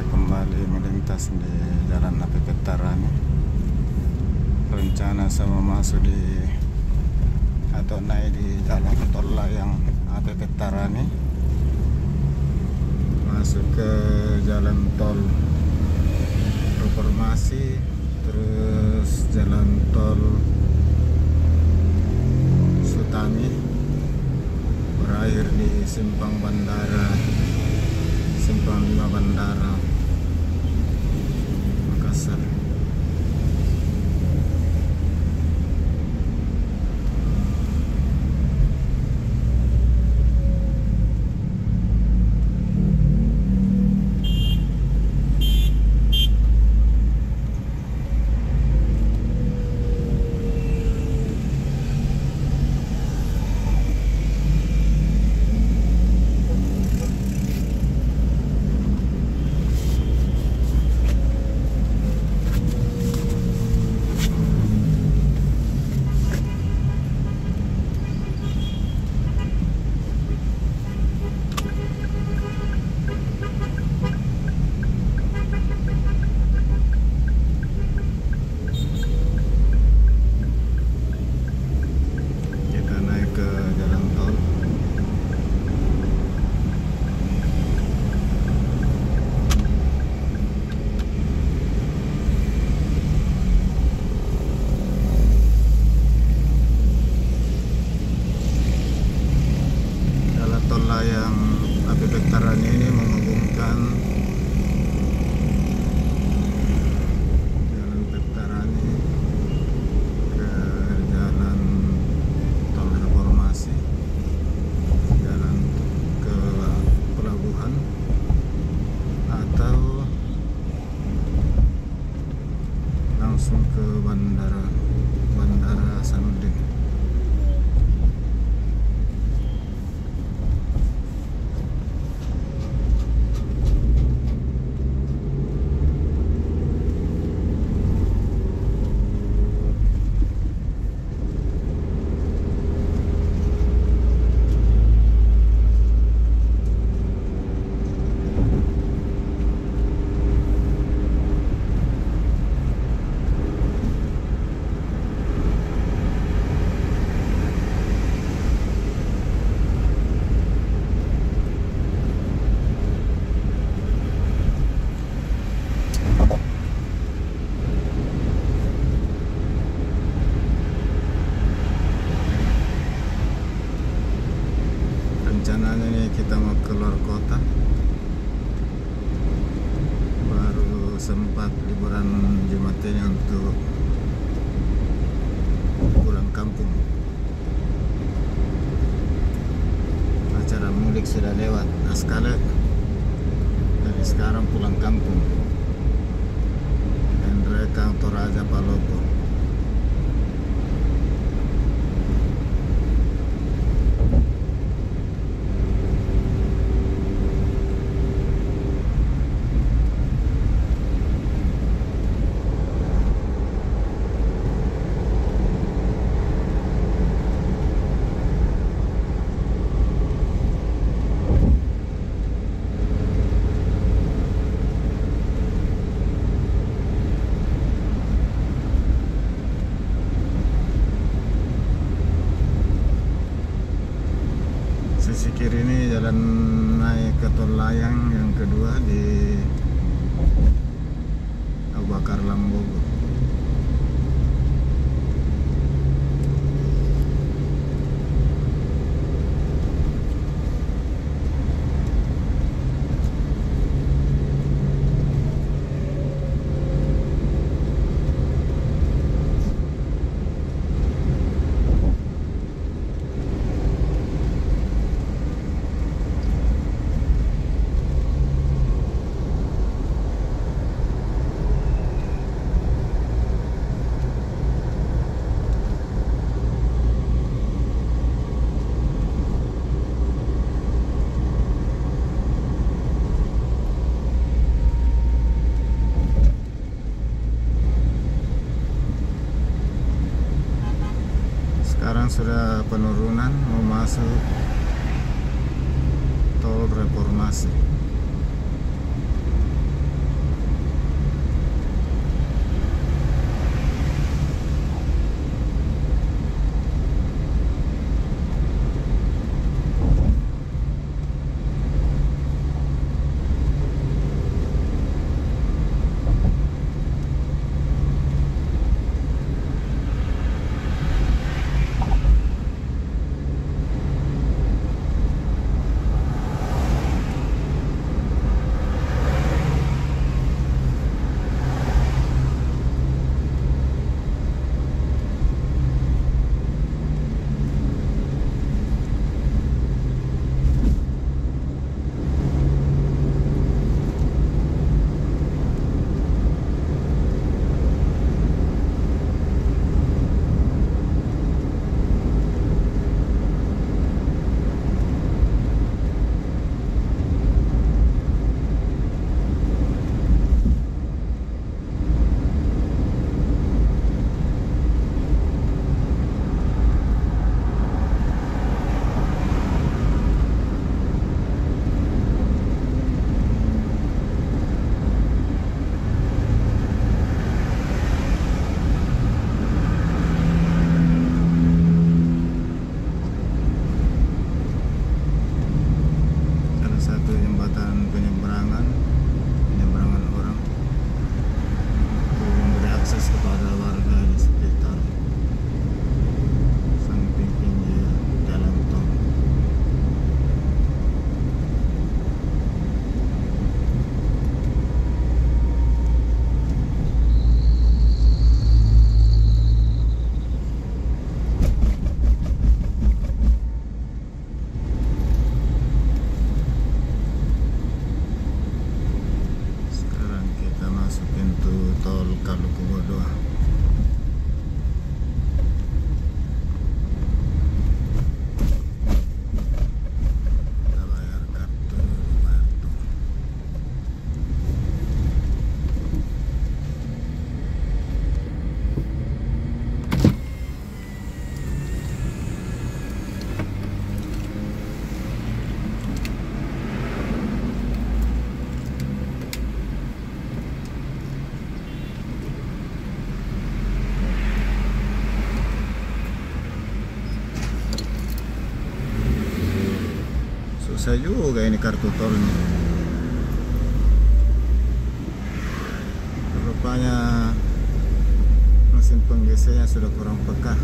kembali melintas di Jalan Api Petarani. Rencana sama masuk di atau naik di jalan tol layang Api Petarani, masuk ke jalan tol Reformasi, terus jalan tol Sutami, berakhir di Simpang 5 Bandara Makassar. Yang Api Petarani ini menghubungkan Jalan Petarani ke Jalan Tol Reformasi, jalan ke pelabuhan, atau langsung ke Bandara Hasanuddin. Rencananya nih kita mau keluar kota, baru sempat liburan Jumat ini untuk pulang kampung. Acara mudik sudah lewat sekali, dari sekarang pulang kampung. Endrekang Toraja Palopo. Sisi kiri ini jalan naik ke tol layang yang kedua di Abu Bakar Lambogo. Sudah penurunan mau masuk tol Reformasi. susah juga ini kartu tolnya. Rupanya mesin penggesernya sudah kurang peka.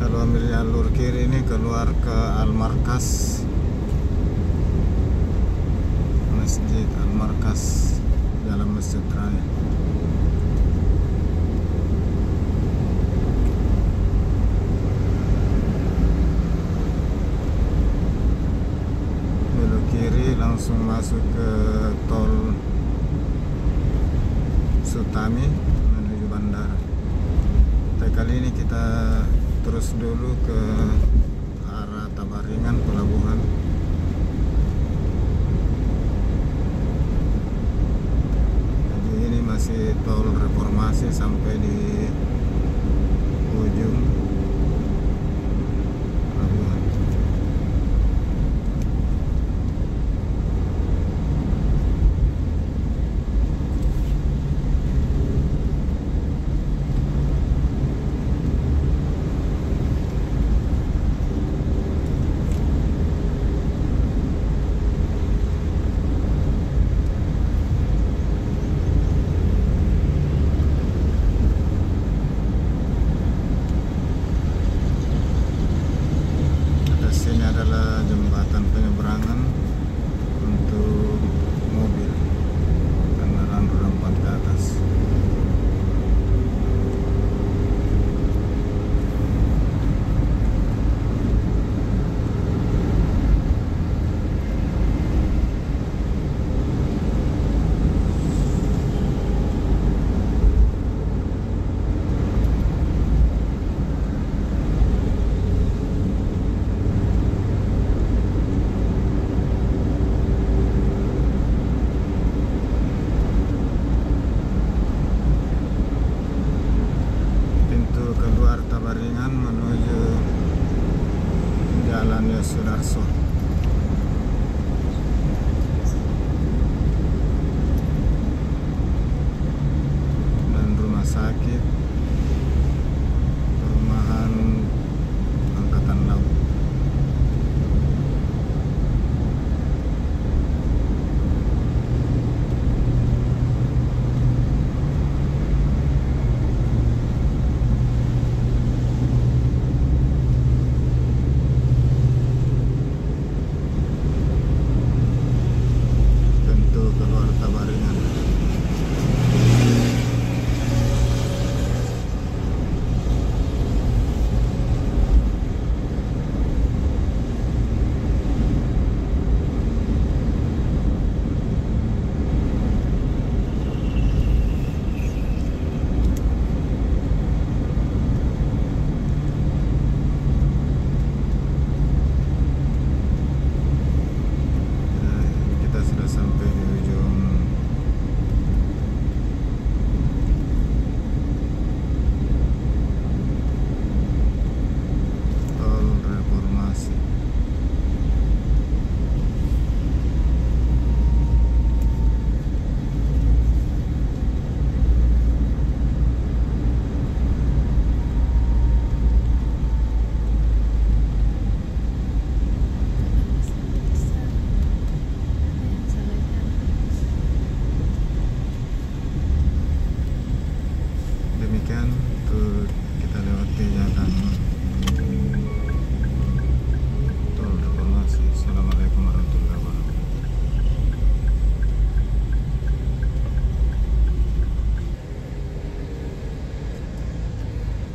Kalau ambil jalur kiri ini keluar ke Al-Markas, Masjid Al-Markas, Jalan Masjid Raya. Belok kiri langsung masuk ke tol Sutami menuju bandara. Tapi kali ini kita terus dulu ke arah Tabaringan pelabuhan. Jadi ini masih tol Reformasi sampai di ujung pelabuhan. Ini adalah jembatan penyeberangan untuk mobil kendaraan roda 4 ke atas. Keluar Tabaringan menuju Jalan Yosudarso. Dan rumah sakit perumahan Angkatan Laut. Keluar Tabaringan. Kita sudah sampai di ujung tol Reformasi. Demikian untuk kita lewati jalan